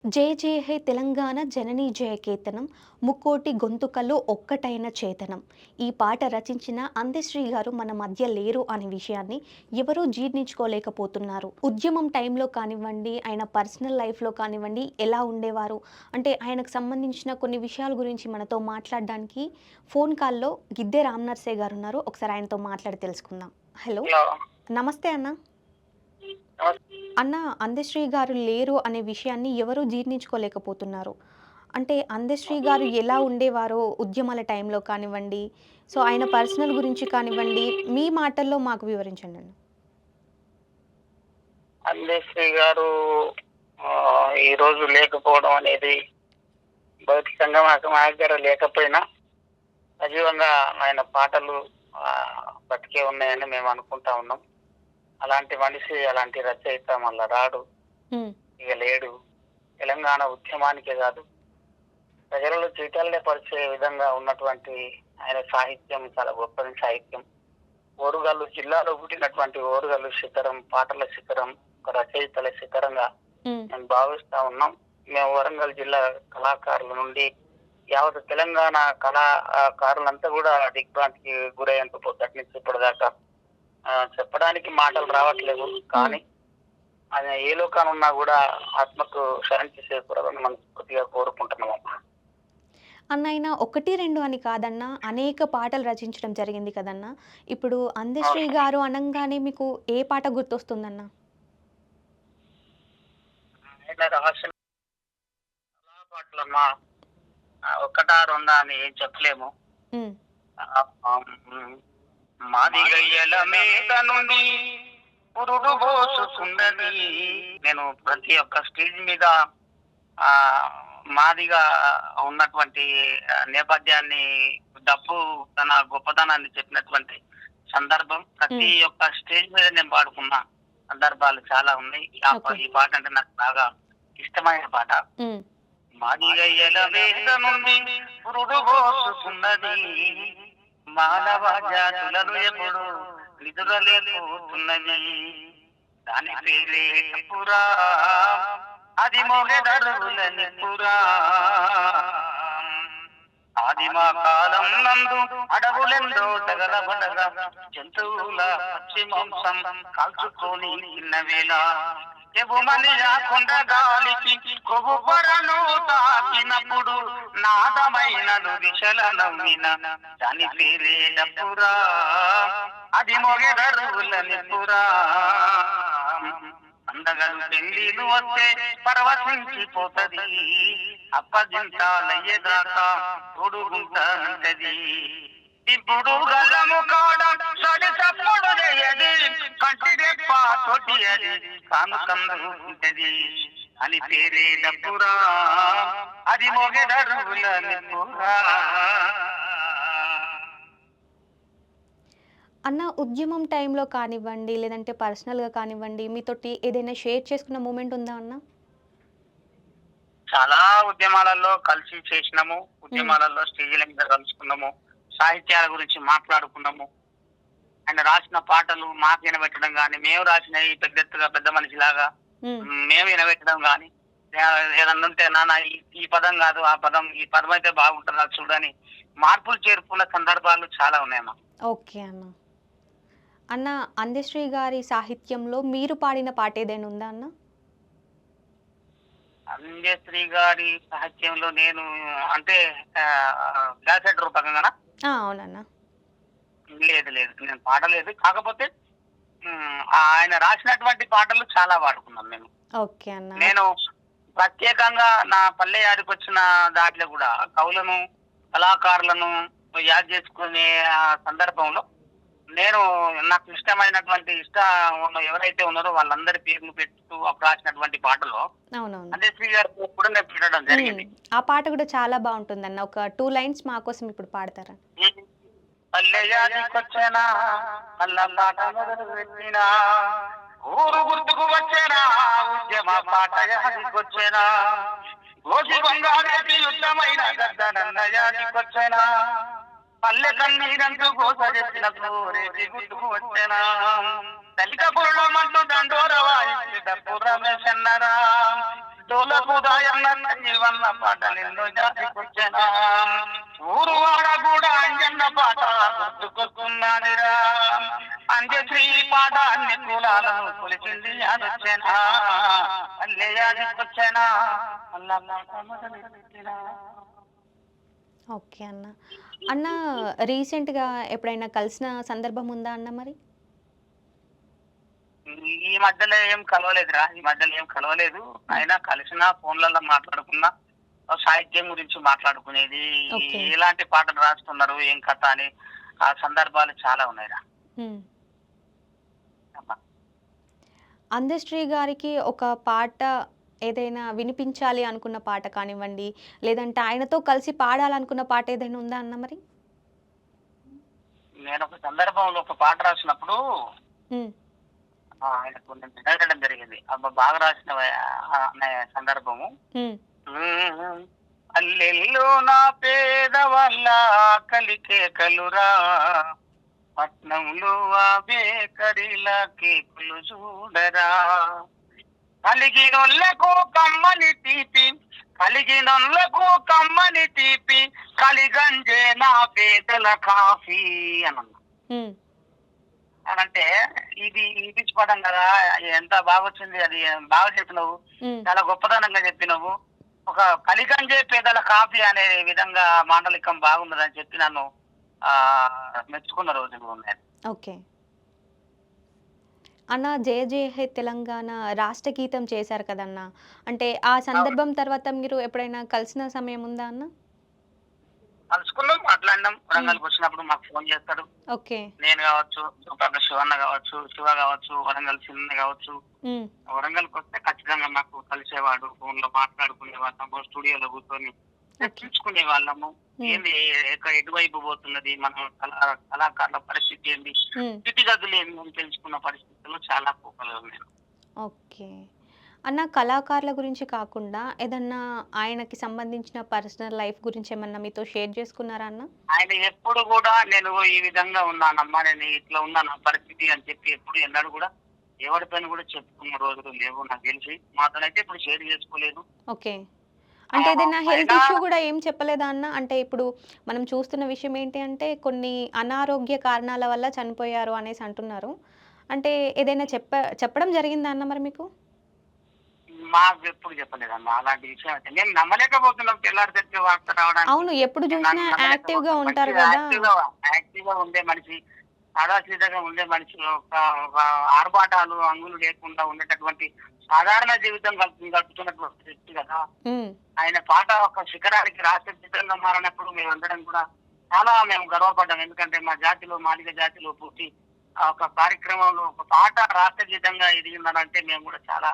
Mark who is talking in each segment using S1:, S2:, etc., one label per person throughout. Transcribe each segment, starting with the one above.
S1: జై జయ హే తెలంగాణ జననీ జయకేతనం ముక్కోటి గొంతుకలు ఒక్కటైన చేతనం. ఈ పాట రచించిన అందశ్రీ గారు మన మధ్య లేరు అనే విషయాన్ని ఎవరూ జీర్ణించుకోలేకపోతున్నారు. ఉద్యమం టైంలో కానివ్వండి, ఆయన పర్సనల్ లైఫ్‌లో కానివ్వండి ఎలా ఉండేవారు? అంటే ఆయనకు సంబంధించిన కొన్ని విషయాల గురించి మనతో మాట్లాడడానికి ఫోన్ కాల్‌లో గిద్దె రామనర్సయ్య గారున్నారు. ఒకసారి ఆయనతో మాట్లాడి తెలుసుకుందాం. హలో!
S2: హలో!
S1: నమస్తే అన్న.
S2: నమస్తే.
S1: అన్న అందశ్రీ గారు లేరు అనే విషయాన్ని ఎవరూ జీర్ణించుకోలేకపోతున్నారు. అంటే అందశ్రీ గారు ఎలా ఉండేవారో ఉద్యమాల టైంలో కానివ్వండి, సో ఆయన పర్సనల్ గురించి కానివ్వండి, మీ మాటల్లో మాకు వివరించండన్న.
S2: అందశ్రీ గారు ఈరోజు లేకపోవడం అనేది భౌతికంగా మా దగ్గర లేకపోయినా సజీవంగా ఆయన పాటలు బతికే ఉన్నాయని మేము అనుకుంటా ఉన్నాం. అలాంటి మనిషి, అలాంటి రచయిత మళ్ళా రాడు,
S1: హ్మ్.
S2: ఇక లేడు. తెలంగాణ ఉద్యమానికే కాదు, ప్రజలలో చైతన్య పరిచే విధంగా ఉన్నటువంటి ఆయన సాహిత్యం చాలా గొప్పది సాహిత్యం. ఓరుగల్లు జిల్లాలో పుట్టినటువంటి ఓరుగల్లు శిఖరం, పాటల శిఖరం, ఒక రచయితల శిఖరంగా
S1: హ్మ్.
S2: మేము భావిస్తా ఉన్నాం. మేము వరంగల్ జిల్లా కళాకారుల నుండి యావత్ తెలంగాణ కళాకారులంతా కూడా దిగ్భ్రాంతికి గురయ్యేంత పొద్దుటి నుంచి ఇప్పటిదాకా చెప్పడానికి మాటలు రావట్లేదు.
S1: హ్మ్.
S2: కానీ ఆయన ఏ లోకాన ఉన్నా కూడా ఆత్మకు శాంతి చేకూరాలని మనస్ఫూర్తిగా కోరుకుంటున్నాం.
S1: అన్న ఆయన 1, 2 అని కాదన్నా అనేక పాటలు రచించడం జరిగింది కదన్నా! ఇప్పుడు అందశ్రీ
S2: అవును.
S1: గారు అనంగానే మీకు ఏ పాట గుర్తొస్తుందన్న?
S2: ఆయన రాసిన కళా పాటలమ్మా ఒక్కటా రెండా అని ఏం చెప్పలేము.
S1: హ్మ్.
S2: మాదిగయ్యల మీద నుండి పురుడు పోసుకున్నది. నేను ప్రతి ఒక్క స్టేజ్ మీద ఆ మాదిగా ఉన్నటువంటి నేపథ్యాన్ని, డబ్బు తన గొప్పతనాన్ని చెప్పినటువంటి సందర్భం ప్రతి
S1: హ్మ్.
S2: ఒక్క స్టేజ్ మీద నేను పాడుకున్న సందర్భాలు చాలా ఉన్నాయి.
S1: ఓకే.
S2: ఈ పాట అంటే నాకు బాగా ఇష్టమైన పాట.
S1: హ్మ్.
S2: మాదిగయ్యల మీద నుండి పురుడు పోసుకున్నది, మానవ జాతులను ఎప్పుడు నిదురలేకపోతున్నది. దాని పేరే పురా, అది మొగెదరువులని పురా. ఆదిమ కాలం నందు అడవులెందో తగలబడగా జంతువుల పచ్చి మాంసం కాల్చుకొని తిన్న వేళ, ఎగుమని కొండ గాలికి కొవ్వు పొరలు తాకినప్పుడు నాదమైనను దిశల నవ్విన దాని పేరే డప్పురా, అది మొగెదరువులని పురా. పండగలు పెళ్లిలు వస్తే పరవశించిపోతది, అప్పగింతాలయ్యేదాకా తోడుగుంటానంటది. ఇప్పుడు గజము కాడ సడి తప్పుడు చేయది, కంటి రెప్ప తోటి అది కానుకందుకుంటది. అని పేరే డప్పురా, అది మొగెదరువుల నిప్పురా.
S1: అన్న ఉద్యమం టైంలో కానివ్వండి, లేదంటే పర్సనల్‌గా కానివ్వండి, మీతోటి ఏదైనా షేర్ చేసుకున్న మూమెంట్ ఉందా అన్న?
S2: చాలా ఉద్యమాలలో కలిసి చేసినాము.
S1: హ్మ్.
S2: ఉద్యమాలలో స్టేజీల మీద కలుసుకున్నాము. సాహిత్యాల గురించి మాట్లాడుకున్నాము. ఆయన రాసిన పాటలు మాకు వినబెట్టడం గాని, మేము రాసినవి పెద్ద ఎత్తుగా పెద్ద మనిషిలాగా
S1: హ్మ్.
S2: మేము వినబెట్టడం గాని, ఏదన్నా ఉంటే నాన్న ఈ ఈ పదం కాదు ఆ పదం, ఈ పదం అయితే బాగుంటుందా చూడని మార్పులు చేర్పుల సందర్భాలు చాలా ఉన్నాయమ్మా.
S1: ఓకే అన్న. అన్న అందశ్రీ గారి సాహిత్యంలో మీరు పాడిన పాట ఏదైనా ఉందా అన్న?
S2: అంజశ్రీ గారి సాహిత్యంలో నేను అంటే క్యాసెట్ రూపకంగానా?
S1: ఆ! అవునన్న.
S2: లేదు లేదు, నేను పాడలేదు. కాకపోతే ఆయన రాసినటువంటి పాటలు చాలా పాడుకున్నాం మేము.
S1: ఓకే అన్న.
S2: నేను ప్రత్యేకంగా నా పల్లె యాదికొచ్చిన దాంట్లో కూడా కవులను, కళాకారులను యాద్ చేసుకునే సందర్భంలో నేను నాకు ఇష్టమైనటువంటి ఎవరైతే ఉన్నారో వాళ్ళందరి పేర్లు పెడుతూ అప్పుడు రాసినటువంటి పాటలో
S1: అవునవును.
S2: అందశ్రీ గారి పేరు కూడా నేను పెట్టడం
S1: హ్మ్.
S2: జరిగింది.
S1: ఆ పాట కూడా చాలా బావుంటుందన్న. ఒక 2 లైన్స్ మా కోసం ఇప్పుడు పాడతారా?
S2: పల్లె యాదికొచ్చేనా, మల్ల పాట మొదలు పెట్టినా, ఊరు గుర్తుకు వచ్చేనా, ఉద్యమ పాట యాదికొచ్చేనా, గోసి బంగారేటి యుద్ధమైన గద్దనన్న యాదికొచ్చేనా, పల్లె కన్నీరంటూ గోస చేసిన రేటి గుర్తుకు వచ్చేనా, దళిత పురుడు మంటూ దండోర వాయించి డప్పు రమేశన్నరా, తోలకు దాయన్న జీవన్న పాటలు ఎన్నో జాతికొచ్చెనా ఊరు వాడ కూడా అంజన్న పాట గుర్తుకొస్తున్నాదిరా అంజశ్రీ పాట అన్ని కులాలను కొలిచింది యాదొచ్చెనా అల్లే యాదికొచ్చెనా అల్ల
S1: ఓకే అన్న. అన్న రీసెంట్‌గా ఎప్పుడైనా కలిసిన సందర్భం ఉందా అన్న మరి?
S2: ఈ మధ్యలో ఏం కలవలేదురా. ఈ మధ్యలో ఏం కలవలేదు.
S1: హ్మ్.
S2: అయినా కలిసినా ఫోన్లలో మాట్లాడుకున్నా. సాహిత్యం గురించి మాట్లాడుకునేది.
S1: ఓకే.
S2: ఎలాంటి పాటలు రాస్తున్నారు, ఏం కథ అని ఆ సందర్భాలు చాలా ఉన్నాయిరా.
S1: హ్మ్.
S2: అమ్మా.
S1: అందశ్రీ గారికి ఒక పాట ఏదైనా వినిపించాలి అనుకున్న పాట కానివ్వండి, లేదంటే ఆయనతో కలిసి పాడాలనుకున్న పాట ఏదైనా ఉందా అన్న మరి?
S2: నేను ఒక సందర్భంలో ఒక పాట రాసినప్పుడు
S1: హ్మ్.
S2: ఆయనకు నేను వినడం జరిగింది. అబ్బా బాగా రాసినవయ్యా అనే సందర్భము.
S1: హ్మ్.
S2: అల్లెల్లో నా పేదవాళ్ళ ఆకలికే కలురా పట్నంలో ఆ బేకరీల కేకులు చూడరా కలిగినొల్లకు కమ్మని తీపి కలిగినొల్లకు కమ్మని తీపి కలిగంజే నా పేదల కాఫీ అన్న
S1: హ్మ్.
S2: అంటే ఇది ఇంటించుకోవడం కదా. ఎంత బాగా వచ్చింది అది. బాగా చెప్పినవు.
S1: హ్మ్.
S2: చాలా గొప్పతనంగా చెప్పినవు. ఒక కలిగంజే పేదల కాఫీ అనే విధంగా మాండలికం బాగున్నదని చెప్పి నన్ను ఆ మెచ్చుకున్న రోజులు ఉన్నాయి.
S1: ఓకే. అన్న 'జయ జయ హే తెలంగాణ' రాష్ట్ర గీతం చేశారు కదన్నా! అంటే ఆ
S2: అవును.
S1: సందర్భం తర్వాత మీరు ఎప్పుడైనా కలిసిన సమయం ఉందా అన్న?
S2: కలుసుకున్నాం, మాట్లాడినాం.
S1: హ్మ్.
S2: వరంగల్కి వచ్చినప్పుడు మాకు ఫోన్ చేస్తాడు.
S1: ఓకే.
S2: నేను కావచ్చు, చుట్టుపక్కల శివన్న కావచ్చు, శివ కావచ్చు, వరంగల్ చిన్న కావచ్చు.
S1: హ్మ్.
S2: వరంగల్కి వస్తే ఖచ్చితంగా నాకు కలిసేవాడు. ఫోన్ లో మాట్లాడుకునే వాళ్ళము, స్టూడియోలో కూర్చొని
S1: ఓకే.
S2: చర్చించుకునే వాళ్ళము.
S1: హ్మ్.
S2: ఏంది ఎటువైపు పోతున్నది మన కళాకారుల పరిస్థితి ఏంది,
S1: హ్మ్.
S2: స్థితిగతులు ఏంది అని తెలుసుకున్న పరిస్థితుల్లో చాలా కోపలు నేను.
S1: ఓకే. అన్న కళాకారుల గురించి కాకుండా ఏదన్నా ఆయనకి సంబంధించిన పర్సనల్ లైఫ్ గురించి ఏమన్నా మీతో షేర్ చేసుకున్నారా అన్న?
S2: ఆయన ఎప్పుడు కూడా నేను ఈ విధంగా ఉన్నానమ్మా, నేను ఇట్లా ఉన్నా నా పరిస్థితి అని చెప్పి ఎప్పుడు ఎన్నడూ కూడా ఎవరిపైన కూడా చెప్పుకున్న రోజులు లేవు నాకు తెలిసి. మాతోనైతే ఇప్పుడు షేర్ చేసుకోలేదు.
S1: ఓకే. అంటే ఏదైనా హెల్త్
S2: అయినా
S1: ఇష్యూ గూడా ఏం చెప్పలేదా అన్న? అంటే ఇప్పుడు మనం చూస్తున్న విషయం ఏంటి అంటే కొన్ని అనారోగ్య కారణాల వల్ల చనిపోయారు అనేసి అంటున్నారు. అంటే ఏదైనా చెప్పడం జరిగిందా అన్న మరి మీకు?
S2: మాకు ఎప్పుడు చెప్పలేదమ్మా అలాంటి విషయం. అయితే నేను నమ్మలేకపోతున్నాం. తెల్లారి తెచ్చి వార్త రావడానికి
S1: అవును. ఎప్పుడు
S2: నేను
S1: జూసినా యాక్టివ్‌గా
S2: నమ్మలేకపోతున్నాం.
S1: ఉంటారు
S2: మంచిగా
S1: గదా!
S2: యాక్టివ్గా ఉండే మనిషి, సాదాసీదాగా ఉండే మనిషి, ఒక ఆర్భాటాలు అంగులు లేకుండా ఉండేటటువంటి సాధారణ జీవితం గడుపుతున్నటువంటి వ్యక్తి కదా.
S1: హ్మ్.
S2: ఆయన పాట ఒక శిఖరానికి రాష్ట్ర గీతంగా మారినప్పుడు మేమందరం కూడా చాలా మేము గర్వపడ్డాం. ఎందుకంటే మా జాతిలో, మాదిగ జాతిలో పుట్టి ఆ ఒక కార్యక్రమంలో ఒక పాట రాష్ట్ర గీతంగా ఎదిగిందనంటే మేము కూడా చాలా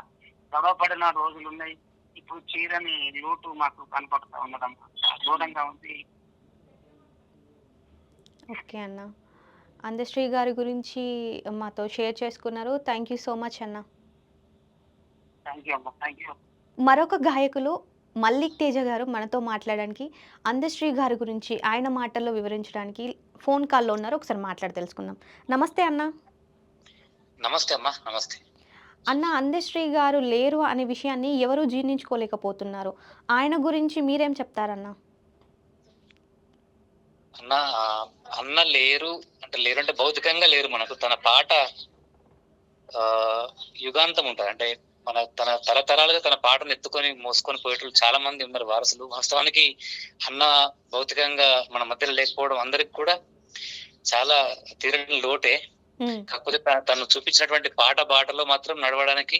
S2: గర్వపడిన రోజులున్నాయి. ఇప్పుడు చీరని లోటు మాకు కనపడతా ఉన్నదమ్మా. చాలా దూరంగా ఉంది.
S1: ఓకే అన్న. అందశ్రీ గారి గురించి మాతో షేర్ చేసుకున్నారు. థాంక్ యూ సో మచ్ అన్న.
S2: థ్యాంక్ యూ అమ్మా. Thank you.
S1: మరొక గాయకులు మల్లిక్ తేజ గారు మనతో మాట్లాడడానికి, అందశ్రీ గారి గురించి ఆయన మాటల్లో వివరించడానికి ఫోన్ కాల్‌లో ఉన్నారు. ఒకసారి మాట్లాడి తెలుసుకుందాం. నమస్తే అన్న.
S3: నమస్తే అమ్మా. నమస్తే.
S1: అన్న అందశ్రీ గారు లేరు అనే విషయాన్ని ఎవరు జీర్ణించుకోలేకపోతున్నారు. ఆయన గురించి మీరేం చెప్తారన్న?
S3: అన్న అన్న లేరు అంటే లేరంటే భౌతికంగా లేరు మనకు. తన పాట యుగాంతం ఉంటది. అంటే తన తరతరాలుగా తన పాటను ఎత్తుకొని మోసుకొని పోయేటోళ్ళు చాలా మంది ఉన్నారు వారసులు. వాస్తవానికి అన్న భౌతికంగా మన మధ్యలో లేకపోవడం అందరికి కూడా చాలా తీరని లోటే.
S1: హ్మ్.
S3: కాకపోతే తను చూపించినటువంటి బాటలో మాత్రం నడవడానికి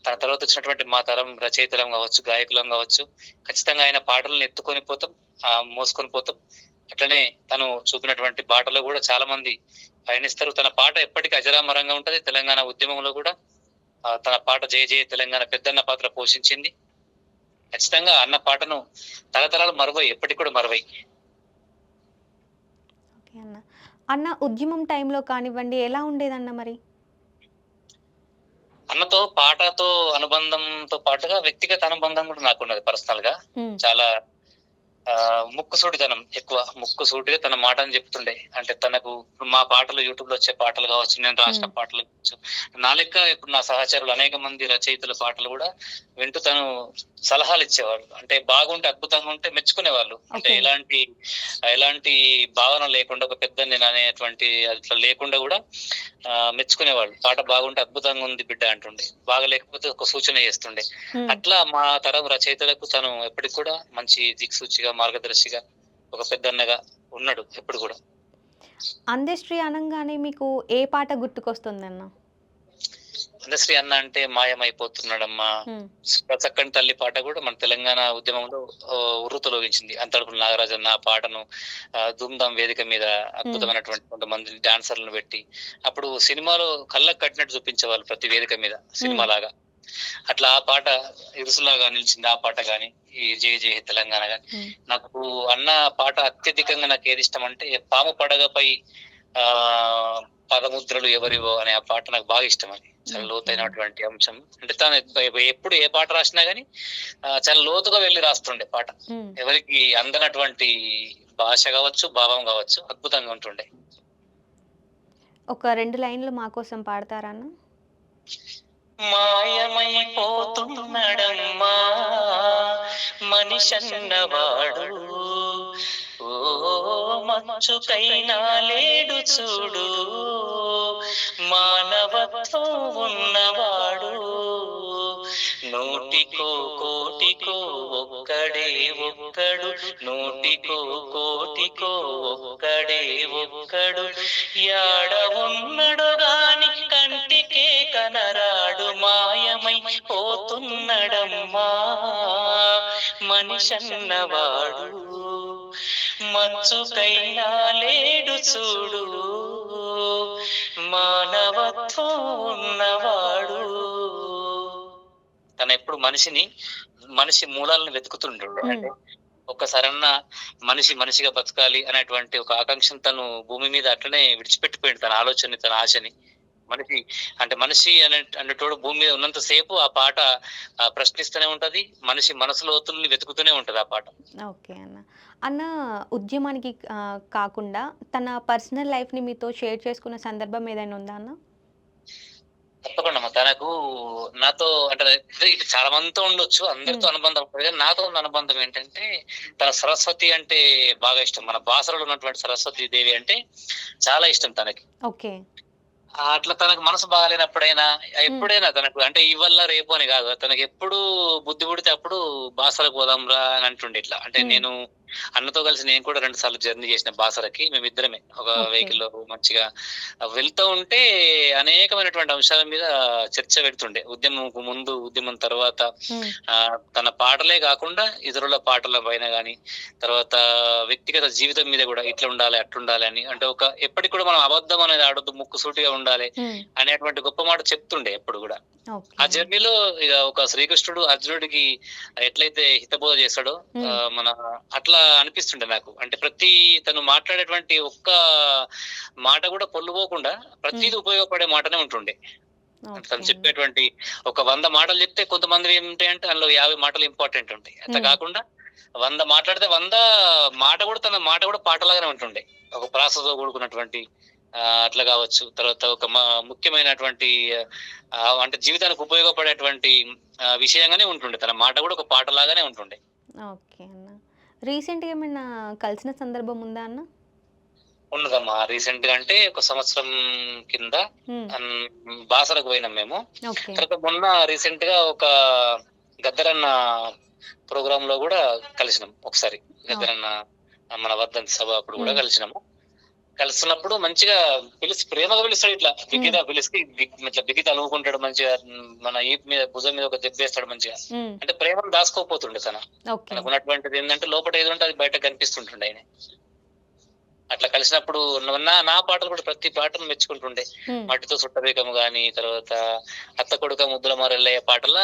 S3: తన తర్వాత వచ్చినటువంటి మా తరం రచయితలం కావచ్చు, గాయకులం కావచ్చు, ఖచ్చితంగా ఆయన పాటలను ఎత్తుకొని పోతాం, మోసుకొని పోతాం. అట్లనే తను చూపినటువంటి బాటలో కూడా చాలా మంది పయనిస్తారు. తన పాట ఎప్పటికీ అజరామరంగా ఉంటది. తెలంగాణ ఉద్యమంలో కూడా తన పాట జయ జయ తెలంగాణ పెద్దన్న పాత్ర పోషించింది. ఖచ్చితంగా అన్న పాటను తరతరాలు మరువై, ఎప్పటికి కూడా మరువై.
S1: ఓకే అన్న. అన్న ఉద్యమం టైంలో కానివ్వండి ఎలా ఉండేదన్న మరి?
S3: అన్నతో పాటతో అనుబంధంతో పాటుగా వ్యక్తిగత అనుబంధం కూడా నాకున్నది పర్సనల్ గా.
S1: హ్మ్.
S3: చాలా ముక్కుసూటితనం ఎక్కువ, ముక్కుసూటిగా తన మాటని చెప్తుండే. అంటే తనకు మా పాటలు యూట్యూబ్ లో వచ్చే పాటలు కావచ్చు, నేను రాసిన
S1: హ్మ్.
S3: పాటలు కావచ్చు, నా లెక్క ఇప్పుడు నా సహచరులు అనేక మంది రచయితల పాటలు కూడా వింటూ తను సలహాలు ఇచ్చేవాళ్ళు. అంటే బాగుంటే, అద్భుతంగా ఉంటే మెచ్చుకునేవాళ్ళు. అంటే
S1: ఓకే.
S3: ఎలాంటి భావన లేకుండా, ఒక పెద్ద నేను అనేటువంటి అట్లా లేకుండా కూడా మెచ్చుకునేవాళ్ళు. పాట బాగుంటే అద్భుతంగా ఉంది బిడ్డ అంటుండే, బాగా లేకపోతే ఒక సూచన చేస్తుండే.
S1: హ్మ్.
S3: అట్లా మా తరం రచయితలకు తను ఎప్పటికి కూడా మంచి దిక్సూచిగా, మార్గదర్శిగా, ఒక పెద్దన్నగా ఉన్నాడు ఎప్పుడు కూడా.
S1: అందశ్రీ అనంగానే మీకు ఏ పాట గుర్తుకొస్తుందన్న?
S3: అందశ్రీ అన్న అంటే మాయమైపోతున్నాడమ్మా,
S1: హ్మ్.
S3: చక్కని తల్లి పాట కూడా మన తెలంగాణ ఉద్యమంలో ఉర్రూతలూగించింది. అంతడుపుల నాగరాజన్న ఆ పాటను ధూమ్‌ధాం వేదిక మీద
S1: హ్మ్.
S3: అద్భుతమైనటువంటి కొంతమంది డాన్సర్లను పెట్టి, అప్పుడు సినిమాలో కళ్ళకు కట్టినట్టు చూపించేవాళ్ళు ప్రతి వేదిక మీద
S1: హ్మ్.
S3: సినిమాలాగా. అట్లా ఆ పాట ఇరుసులాగా నిలిచింది. ఆ పాట గాని, ఈ జై జై హే తెలంగాణ గాని,
S1: హ్మ్.
S3: నాకు అన్న పాట అత్యధికంగా నాకు ఏది ఇష్టం అంటే, పాము పడగపై పదముద్రలు ఎవరివో అనే ఆ పాట నాకు బాగా ఇష్టం. అది చాలా
S1: ఓకే.
S3: లోతైనటువంటి అంశం. అంటే తను ఎప్పుడు ఏ పాట రాసినా గానీ చాలా లోతుగా వెళ్లి రాస్తుండే పాట.
S1: హ్మ్.
S3: ఎవరికి అందనటువంటి భాష గావచ్చు, భావం గావచ్చు, అద్భుతంగా ఉంటుండే.
S1: ఒక 2 లైన్‌లు మా కోసం పాడతారా అన్న?
S3: మాయమైపోతున్నడమ్మా మనిషన్నవాడు, ఓ మచ్చుకైనా లేడు చూడు, మానవత్వం ఉన్నవాడు, నూటికో కోటికో ఒక్కడే ఒక్కడు, నూటికో కోటికో ఒక్కడే ఒక్కడు, యాడ ఉన్నడు గాని కంటికే కనరాడు, మాయమై పోతున్నడమ్మా మనిషన్నవాడు, మచ్చుకైనా లేడు చూడు, మానవత్వం ఉన్నవాడు. తను ఎప్పుడు మనిషి మూలాలను వెతుకుతుంటాడు.
S1: హ్మ్.
S3: అంటే ఒక్కసారన్నా మనిషిగా బతకాలి అనేటువంటి ఒక ఆకాంక్షను తను భూమి మీద అట్లనే విడిచిపెట్టిపోయిండు. తన ఆలోచనని, తన ఆశని. మనిషి మనిషి అనేటోడు భూమి మీద ఉన్నంత సేపు ఆ పాట ప్రశ్నిస్తూనే ఉంటది. మనిషి మనసు లోతుల్ని వెతుకుతూనే ఉంటది ఆ పాట.
S1: ఓకే అన్న. అన్న ఉద్యమానికి కాకుండా తన పర్సనల్ లైఫ్‌ని మీతో షేర్ చేసుకున్న సందర్భం ఏదైనా ఉందా అన్న?
S3: తప్పకుండా అమ్మ. తనకు నాతో అంటే ఇటు చాలా మందితో ఉండొచ్చు.
S1: హ్మ్.
S3: అందరితో అనుబంధం ఉంటది గానీ, నాతో ఉన్న అనుబంధం ఏంటంటే, తన సరస్వతి అంటే బాగా ఇష్టం. మన బాసరలో ఉన్నటువంటి సరస్వతి దేవి అంటే చాలా ఇష్టం తనకి.
S1: ఓకే.
S3: అట్లా తనకు మనసు బాగాలేనప్పుడైనా,
S1: హ్మ్.
S3: ఎప్పుడైనా తనకు అంటే ఇవ్వల్ల, రేపు అని గాదు. తనకెప్పుడు బుద్ధి పుడితే అప్పుడు బాసరకు పోదాంరా అని అంటుండే ఇట్లా. అంటే
S1: హ్మ్.
S3: నేను అన్నతో కలిసి నేను కూడా 2 సార్లు జర్నీ చేసిన బాసరకి. మేమిద్దరమే ఒక
S1: ఓకే.
S3: వెహికల్‌లో మంచిగా వెళ్తూ ఉంటే అనేకమైనటువంటి అంశాల మీద చర్చ పెడుతుండే. ఉద్యమంకు ముందు, ఉద్యమం తర్వాత
S1: హ్మ్.
S3: తన పాటలే గాకుండా ఇతరుల పాటల పైన గాని, తర్వాత వ్యక్తిగత జీవితం మీద గూడా ఇట్లుండాలి, అట్లుండాలి అని అంటే ఎప్పటికి కూడా మనం అబద్ధం అనేది ఆడొద్దు, ముక్కుసూటిగా ఉండాలి
S1: హ్మ్.
S3: అనేటువంటి గొప్ప మాట చెప్తుండే ఎప్పుడు గూడా. ఆ
S1: ఓకే.
S3: జర్నీలో ఇగ ఒక శ్రీకృష్ణుడు అర్జునుడికి ఎట్లయితే హితబోధ చేస్తాడో
S1: హ్మ్.
S3: మన అట్లా అనిపిస్తుండే నాకు. అంటే తను మాట్లాడేటువంటి ఒక్క మాట గూడా పొల్లుపోకుండా
S1: హ్మ్.
S3: ప్రతీది ఉపయోగపడే మాటనే ఉంటుండే. అంటే
S1: ఓకే
S3: తను
S1: అన్న.
S3: చెప్పేటువంటి ఒక 100 మాటలు చెప్తే కొంతమందివి ఏముంటాయంటే అందులో 50 మాటలు ఇంపార్టెంట్ ఉంటాయి. అట్లా
S1: హ్మ్.
S3: కాకుండా 100 మాట్లాడితే 100 తన మాట కూడా పాటలాగానే ఉంటుండే. ఒక ప్రాసతో కూడుకున్నటువంటి అట్లా కావచ్చు. తర్వాత ఒక ముఖ్యమైనటువంటి అంటే జీవితానికి ఉపయోగపడేటువంటి విషయంగానే ఉంటుండే. తన మాట కూడా ఒక పాటలాగానే ఉంటుండే.
S1: ఓకే అన్న. రీసెంట్‌గా ఏమైనా కలిసిన సందర్భం ఉందా అన్న?
S3: ఉన్నదమ్మా. రీసెంట్‌గా అంటే ఒక సంవత్సరం కింద
S1: హ్మ్.
S3: బాసరకు పోయినాం మేము.
S1: ఓకే.
S3: తర్వాత మొన్న రీసెంట్‌గా ఒక గద్దరన్న ప్రోగ్రామ్‌లో గూడా కలిసినాం ఒకసారి.
S1: ఓహ్!
S3: గద్దరన్న మన వర్ధంతి సభ అప్పుడు గూడా
S1: హ్మ్.
S3: కలిసినాము. కలుస్తున్నప్పుడు మంచిగా ప్రేమగా పిలుస్తాడు ఇట్లా.
S1: హ్మ్.
S3: బిగ్గిగా పిలిసి ఇట్లా బిగ్గి తలుముకుంటాడు మంచిగా. మన ఈపు మీద, భుజం మీద ఒక దెబ్బేస్తాడు మంచిగా.
S1: హ్మ్.
S3: అంటే ప్రేమను దాచుకోకపోతుండే తన.
S1: ఓకే.
S3: తనకున్నటువంటిది ఏందంటే లోపట ఏదుంటే అది బయటకు కనిపిస్తుంటుండే ఆయన. అట్లా కలిసినప్పుడు నా పాటలు కూడా ప్రతి పాటను మెచ్చుకుంటుండే.
S1: హ్మ్.
S3: మట్టితో సుట్టబేకము గాని, తర్వాత అత్త కొడుక ముద్దుల మారెల్లయ్య పాటల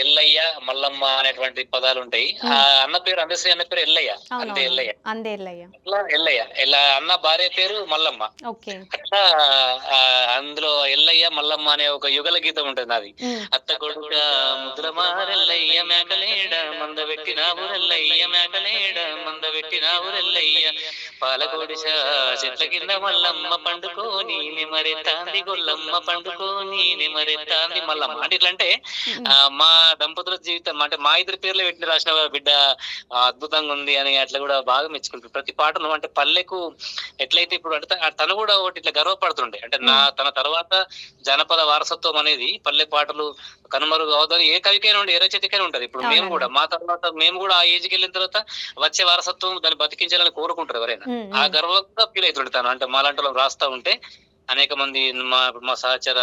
S3: ఎల్లయ్య, మల్లమ్మ అనేటువంటి పదాలుంటాయి. ఆ
S1: హ్మ్.
S3: అన్న పేరు అందశ్రీ అన్న పేరు ఎల్లయ్య. అందే
S1: అవునవునవును.
S3: ఎల్లయ్య.
S1: అందేల్లయ్య.
S3: అట్లా ఎల్లయ్య. ఇలా అన్న భార్య పేరు మల్లమ్మ.
S1: ఓకే.
S3: అట్లా అందులో ఎల్లయ్య, మల్లమ్మ అనే ఒక యుగల గీతం ఉంటది నాది.
S1: హ్మ్.
S3: అత్త కొడుక ముద్దుల మారెల్లయ్య మేకలేడ మందబెట్టిన ఊరెల్లయ్య మేకలేడ మందబెట్టిన ఊరెల్లయ్య పాలకోడిశ చెట్ల కింద మల్లమ్మ పండుకోని నిమరెత్తాంది గొల్లమ్మ పండుకోని నిమరెత్తాంది మల్లమ్మ. అంటే ఇట్లా అంటే
S1: హ్మ్.
S3: మా దంపతుల జీవితం అంటే మా ఇద్దరి పేర్లు పెట్టి రాసిన బిడ్డ అద్భుతంగా ఉంది అని అట్లా కూడా బాగా మెచ్చుకుంటారు. ప్రతి పాటను అంటే పల్లెకు ఎట్లయితే ఇప్పుడు అంటే తను కూడా ఒకటి ఇట్లా గర్వపడుతుండే. అంటే
S1: హ్మ్.
S3: తన తర్వాత జానపద వారసత్వం అనేది పల్లె పాటలు కనుమరుగు అవుతుంది. ఏ కవికైనా ఉండి ఏ రచయితకైనా ఉంటది. ఇప్పుడు మేము
S1: అవునన్నా.
S3: కూడా మా తర్వాత మేము కూడా ఆ ఏజ్కి వెళ్ళిన తర్వాత వచ్చే వారసత్వం దాన్ని బతికించాలని కోరుకుంటారు ఎవరైనా.
S1: హ్మ్.
S3: ఆ
S1: హ్మ్.
S3: గర్వంగా ఫీల్ అవుతుండే తను. అంటే మాలాంటి వాళ్ళు రాస్తా ఉంటే అనేక మంది మా మా సహచర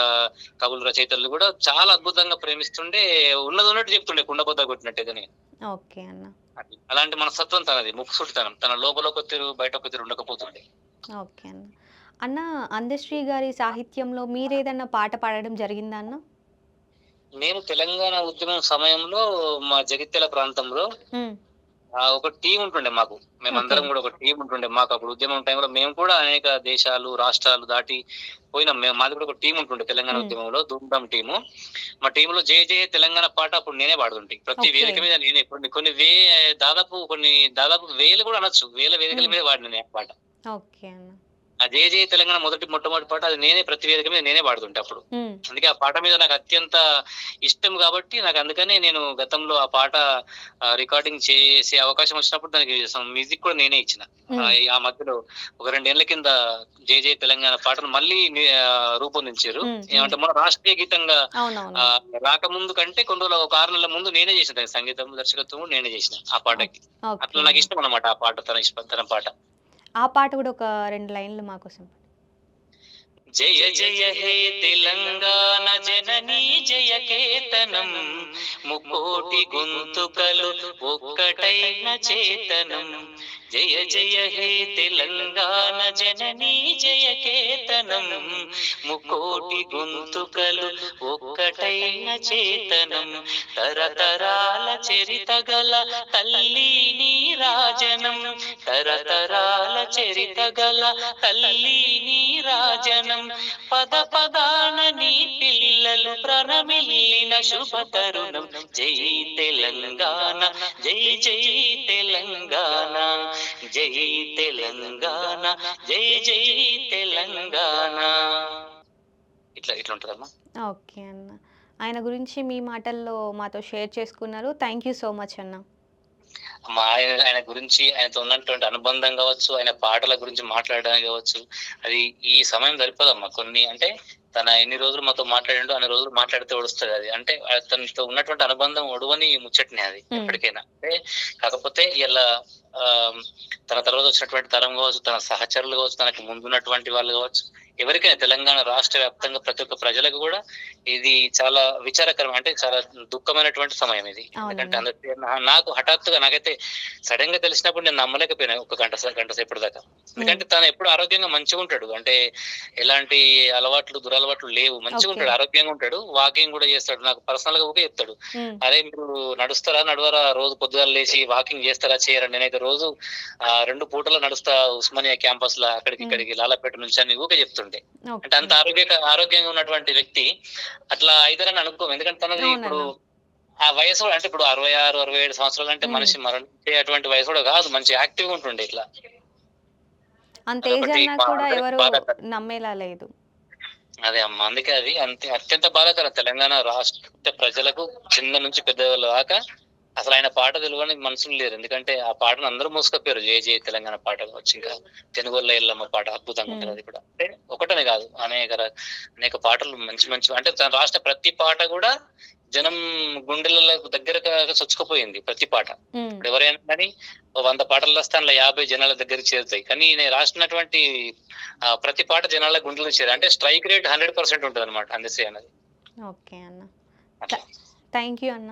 S3: కవులు రచయితలు కూడా చాలా అద్భుతంగా ప్రేమిస్తుండే, ఉన్నది ఉన్నట్టు చెప్తుండే కుండబద్ద కొట్టినట్టేదని.
S1: ఓకే అన్న.
S3: అలాంటి మనస్తత్వం తనది, ముక్కుసూటితనం. తన లోపల ఒక తీరు బయట ఒక తీరు ఉండకపోతుండే.
S1: ఓకే అన్న. అన్న అందశ్రీ గారి సాహిత్యంలో మీరేదన్నా పాట పాడడం జరిగిందా అన్న?
S3: నేను తెలంగాణ ఉద్యమం సమయంలో మా జగిత్యాల ప్రాంతంలో
S1: హ్మ్.
S3: ఒక టీమ్ ఉంటుండే మాకు.
S1: ఓకే.
S3: మేమందరం కూడా ఒక టీమ్ ఉంటుండే. మాకు అప్పుడు ఉద్యమం టైంలో మేము కూడా అనేక దేశాలు, రాష్ట్రాలు దాటి పోయినాం. మాది కూడా ఒక టీమ్ ఉంటుండే తెలంగాణ
S1: హ్మ్.
S3: ఉద్యమంలో ధూమ్‌ధాం టీము. మా టీమ్‌లో జయ జయ తెలంగాణ పాట అప్పుడు నేనే పాడుతుంటి. ప్రతి
S1: ఓకే.
S3: వేదిక మీద నేనే దాదాపు వేలు కూడా అనొచ్చు. వేల వేదికల
S1: హ్మ్.
S3: మీద పాడిన నేను ఆ పాట.
S1: ఓకే అన్న.
S3: ఆ జయ జయ తెలంగాణ మొట్టమొదటి పాట అది నేనే ప్రతి వేదిక మీద నేనే పాడుతుంటే అప్పుడు.
S1: హ్మ్.
S3: అందుకే ఆ పాట మీద నాకు అత్యంత ఇష్టం కాబట్టి నాకు అందుకనే నేను గతంలో ఆ పాట రికార్డింగ్ చేసే అవకాశం వచ్చినప్పుడు దానికి మ్యూజిక్ కూడా నేనే ఇచ్చిన.
S1: హ్మ్.
S3: ఆ మధ్యలో ఒక 2 ఏళ్ల కింద జయ జయ తెలంగాణ పాటను మళ్ళీ రూపొందించారు.
S1: హ్మ్. హ్మ్.
S3: ఏమంటే మన రాష్ట్రీయ గీతంగా
S1: అవునవునవును.
S3: రాకముందు కంటే కొన్ని రోజులు ఒక 6 నెలల ముందు నేనే చేసిన దానికి సంగీతం, దర్శకత్వం కూడా నేనే చేసిన ఆ
S1: ఓకే.
S3: పాటకి.
S1: ఓకే
S3: అట్లా నాకు
S1: అన్న.
S3: ఇష్టం అన్నమాట ఆ పాట. తన పాట.
S1: ఆ పాట గూడా ఒక 2 లైన్‌లు మా కోసం.
S3: జయ జయ హే తెలంగాణ జననీ జయ కేతనం ముకోటి గొంతుకలు ఒక్కటైన చేతనం. జయ జయ హే తెలంగాణ జననీ జయ కేతనం ముకోటి గొంతుకలు ఒక్కటైన చేతనం. తరతరాల చరిత గల తల్లి నీ రాజనం. తరతరాల చరిత గల తల్లి నీ రాజనం. పద పదాన నీ పిల్లలు ప్రణమిల్లిన శుభ తరుణం. జై తెలంగాణ జై జై తెలంగాణ జై తెలంగాణ జై జై తెలంగాణ. ఇట్లా ఇట్లా ఉంటదమ్మా.
S1: ఓకే అన్న. ఆయన గురించి మీ మాటల్లో మాతో షేర్ చేసుకున్నారు. థాంక్ యూ సో మచ్ అన్న.
S3: ఆయన గురించి ఆయనతో ఉన్నటువంటి అనుబంధం కావచ్చు, ఆయన పాటల గురించి మాట్లాడడానికి కావచ్చు, అది ఈ సమయం సరిపోదమ్మా. కొన్ని అంటే తన ఎన్ని రోజులు మాతో మాట్లాడిండో అన్ని రోజులు మాట్లాడితే ఒడుస్తది అది. అంటే తనతో ఉన్నటువంటి అనుబంధం ఒడవని ముచ్చటనే అది
S1: హ్మ్.
S3: ఎప్పటికైనా. అంటే కాకపోతే ఇలా తన తర్వాత వచ్చినటువంటి తరం కావచ్చు, తన సహచరులు కావచ్చు, తనకి ముందున్నటువంటి వాళ్ళు కావచ్చు, ఎవరికైనా తెలంగాణ రాష్ట్ర వ్యాప్తంగా ప్రతి ఒక్క ప్రజలకు కూడా ఇది చాలా విచారకరం, అంటే చాలా దుఃఖమైనటువంటి సమయం ఇది. ఎందుకంటే
S1: అవునన్న.
S3: నాకు హఠాత్తుగా నాకైతే సడన్ గా తెలిసినప్పుడు నేను నమ్మలేకపోయినా ఒక గంట సేపటి దాకా.
S1: హ్మ్.
S3: ఎందుకంటే తను ఎప్పుడు ఆరోగ్యంగా మంచిగా ఉంటాడు. అంటే ఎలాంటి దురలవాట్లు లేవు. మంచిగా
S1: ఓకే.
S3: ఉంటాడు, ఆరోగ్యంగా ఉంటాడు. వాకింగ్ కూడా చేస్తాడు. నాకు పర్సనల్ గా ఊకే చెప్తాడు.
S1: హ్మ్.
S3: అరే మీరు నడుస్తారా, నడవరా, రోజు పొద్దుగాల లేచి వాకింగ్ చేస్తారా, చేయరా? నేనైతే రోజు 2 పూటలు నడుస్తా ఉస్మానియా క్యాంపస్ లా అక్కడికి
S1: హ్మ్.
S3: ఇక్కడికి లాలపేట నుంచి అని ఊకే చెప్తుండే. అంటే
S1: ఓకే.
S3: అంత ఆరోగ్యంగా ఉన్నటువంటి వ్యక్తి అట్లా అయితారని అనుకోము. ఎందుకంటే తనది ఇప్పుడు
S1: అవునన్న.
S3: ఆ వయసు కూడా అంటే ఇప్పుడు 66, 67 సంవత్సరాలు అంటే
S1: హ్మ్.
S3: మనిషి మరణించే అటువంటి వయసు కూడా కాదు. మంచి యాక్టివ్‌గా ఉంటుండే ఇట్లా.
S1: అంత ఏజ్
S3: అదొకటి
S1: అన్నా కూడా
S3: అందరికి
S1: ఎవరు
S3: బాధాకరం.
S1: నమ్మేలా లేదు.
S3: అదే అమ్మా. అందుకే అది అత్యంత బాధాకరం. తెలంగాణ రాష్ట్ర ప్రజలకు చిన్న నుంచి పెద్ద దాకా అసలు ఆయన పాట తెలవని మనుషులు లేరు. ఎందుకంటే ఆ పాటను అందరూ మోసుకపోయారు. జై జై తెలంగాణ పాట కావచ్చు, ఇంకా తెనుగొల్ల ఎల్లమ్మ పాట అద్భుతంగా
S1: హ్మ్.
S3: ఉంటది అది కూడా. అంటే ఒకటనే కాదు, అనేక పాటలు మంచి అంటే తను రాసిన ప్రతి పాట కూడా జనం గుండెల దగ్గరగా చొచ్చుకుపోయింది ప్రతి పాట.
S1: హ్మ్.
S3: ఇప్పుడు ఎవరైనా కానీ ఓ 100 పాటలు రాస్తే అందులో 50 జనాల దగ్గరికి చేరుతాయి. కానీ నేను రాసినటువంటి ప్రతి పాట జనాల గుండెలకు చేరాయి. అంటే స్ట్రైక్ రేట్ 100% ఉంటదన్నమాట అందశ్రీ అన్నది.
S1: ఓకే అన్న. థ
S3: అట్లా.
S1: థాంక్ యూ అన్న.